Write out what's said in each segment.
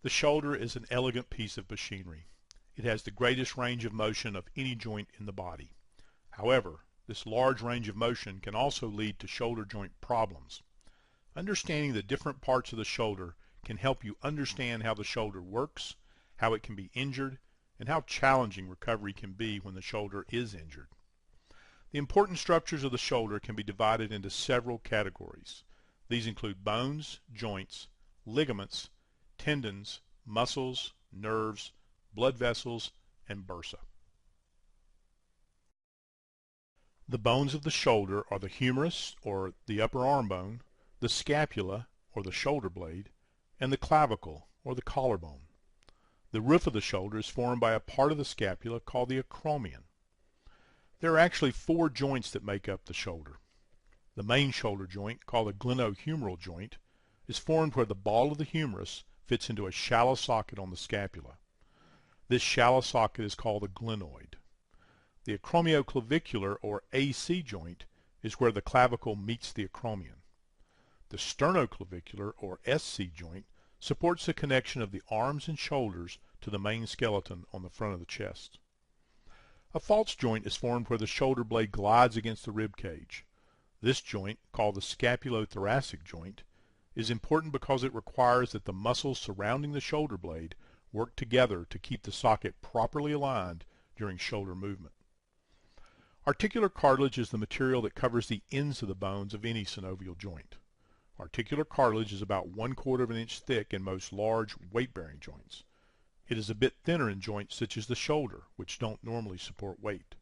The shoulder is an elegant piece of machinery. It has the greatest range of motion of any joint in the body. However, this large range of motion can also lead to shoulder joint problems. Understanding the different parts of the shoulder can help you understand how the shoulder works, how it can be injured, and how challenging recovery can be when the shoulder is injured. The important structures of the shoulder can be divided into several categories. These include bones, joints, ligaments, tendons, muscles, nerves, blood vessels, and bursa. The bones of the shoulder are the humerus, or the upper arm bone, the scapula, or the shoulder blade, and the clavicle, or the collarbone. The roof of the shoulder is formed by a part of the scapula called the acromion. There are actually 4 joints that make up the shoulder. The main shoulder joint, called the glenohumeral joint, is formed where the ball of the humerus fits into a shallow socket on the scapula. This shallow socket is called the glenoid. The acromioclavicular, or AC joint, is where the clavicle meets the acromion. The sternoclavicular, or SC joint, supports the connection of the arms and shoulders to the main skeleton on the front of the chest. A false joint is formed where the shoulder blade glides against the rib cage. This joint, called the scapulothoracic joint, is important because it requires that the muscles surrounding the shoulder blade work together to keep the socket properly aligned during shoulder movement. Articular cartilage is the material that covers the ends of the bones of any synovial joint. Articular cartilage is about 1/4 of an inch thick in most large weight-bearing joints. It is a bit thinner in joints such as the shoulder, which don't normally support weight.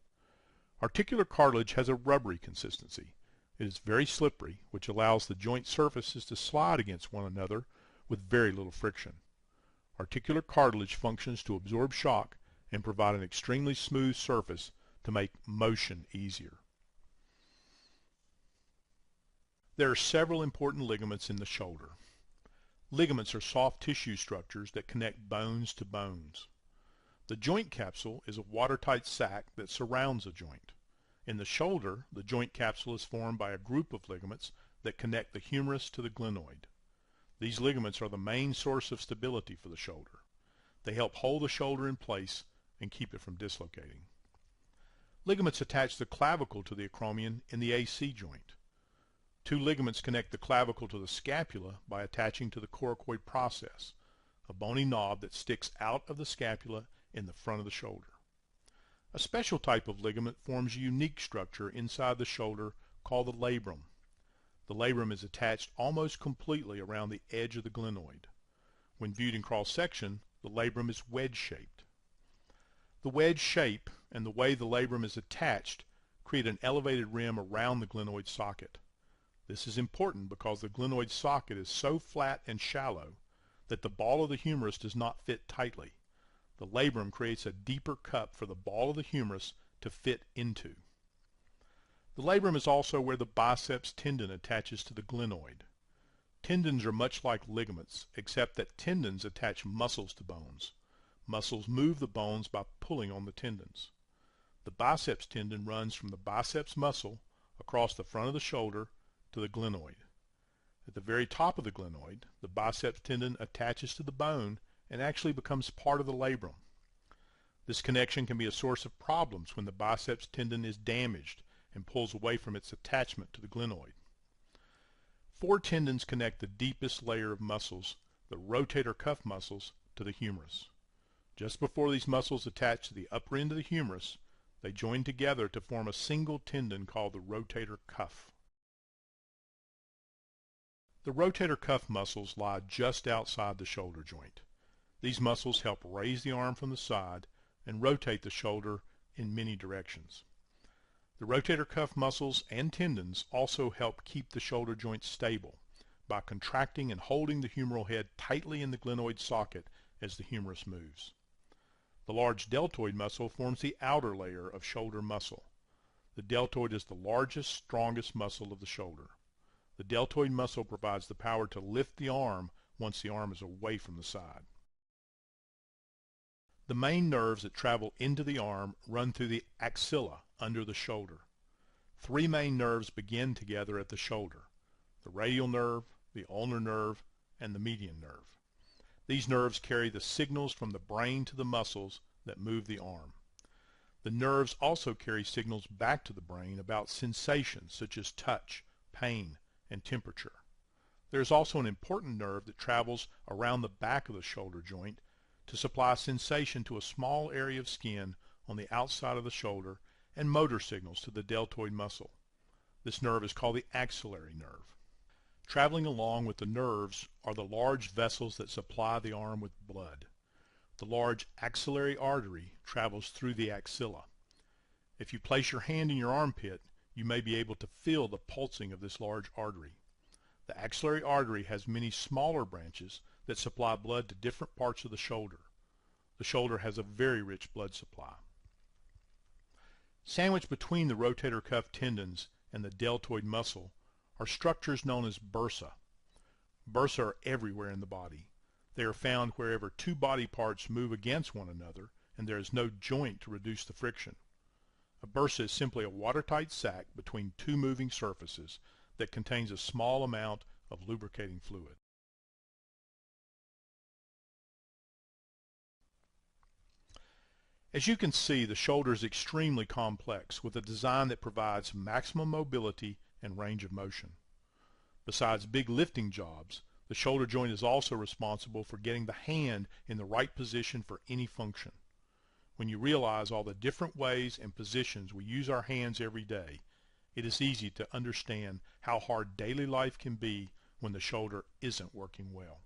Articular cartilage has a rubbery consistency. It is very slippery, which allows the joint surfaces to slide against one another with very little friction. Articular cartilage functions to absorb shock and provide an extremely smooth surface to make motion easier. There are several important ligaments in the shoulder. Ligaments are soft tissue structures that connect bones to bones. The joint capsule is a watertight sac that surrounds a joint. In the shoulder, the joint capsule is formed by a group of ligaments that connect the humerus to the glenoid. These ligaments are the main source of stability for the shoulder. They help hold the shoulder in place and keep it from dislocating. Ligaments attach the clavicle to the acromion in the AC joint. 2 ligaments connect the clavicle to the scapula by attaching to the coracoid process, a bony knob that sticks out of the scapula in the front of the shoulder. A special type of ligament forms a unique structure inside the shoulder called the labrum. The labrum is attached almost completely around the edge of the glenoid. When viewed in cross-section, the labrum is wedge-shaped. The wedge shape and the way the labrum is attached create an elevated rim around the glenoid socket. This is important because the glenoid socket is so flat and shallow that the ball of the humerus does not fit tightly. The labrum creates a deeper cup for the ball of the humerus to fit into. The labrum is also where the biceps tendon attaches to the glenoid. Tendons are much like ligaments, except that tendons attach muscles to bones. Muscles move the bones by pulling on the tendons. The biceps tendon runs from the biceps muscle across the front of the shoulder to the glenoid. At the very top of the glenoid, the biceps tendon attaches to the bone and actually becomes part of the labrum. This connection can be a source of problems when the biceps tendon is damaged and pulls away from its attachment to the glenoid. 4 tendons connect the deepest layer of muscles, the rotator cuff muscles, to the humerus. Just before these muscles attach to the upper end of the humerus, they join together to form a single tendon called the rotator cuff. The rotator cuff muscles lie just outside the shoulder joint. These muscles help raise the arm from the side and rotate the shoulder in many directions. The rotator cuff muscles and tendons also help keep the shoulder joint stable by contracting and holding the humeral head tightly in the glenoid socket as the humerus moves. The large deltoid muscle forms the outer layer of shoulder muscle. The deltoid is the largest, strongest muscle of the shoulder. The deltoid muscle provides the power to lift the arm once the arm is away from the side. The main nerves that travel into the arm run through the axilla under the shoulder. 3 main nerves begin together at the shoulder: the radial nerve, the ulnar nerve, and the median nerve. These nerves carry the signals from the brain to the muscles that move the arm. The nerves also carry signals back to the brain about sensations such as touch, pain, and temperature. There is also an important nerve that travels around the back of the shoulder joint to supply sensation to a small area of skin on the outside of the shoulder and motor signals to the deltoid muscle. This nerve is called the axillary nerve. Traveling along with the nerves are the large vessels that supply the arm with blood. The large axillary artery travels through the axilla. If you place your hand in your armpit, you may be able to feel the pulsing of this large artery. The axillary artery has many smaller branches that supply blood to different parts of the shoulder. The shoulder has a very rich blood supply. Sandwiched between the rotator cuff tendons and the deltoid muscle are structures known as bursa. Bursa are everywhere in the body. They are found wherever two body parts move against one another and there is no joint to reduce the friction. A bursa is simply a watertight sac between two moving surfaces that contains a small amount of lubricating fluid. As you can see, the shoulder is extremely complex with a design that provides maximum mobility and range of motion. Besides big lifting jobs, the shoulder joint is also responsible for getting the hand in the right position for any function. When you realize all the different ways and positions we use our hands every day, it is easy to understand how hard daily life can be when the shoulder isn't working well.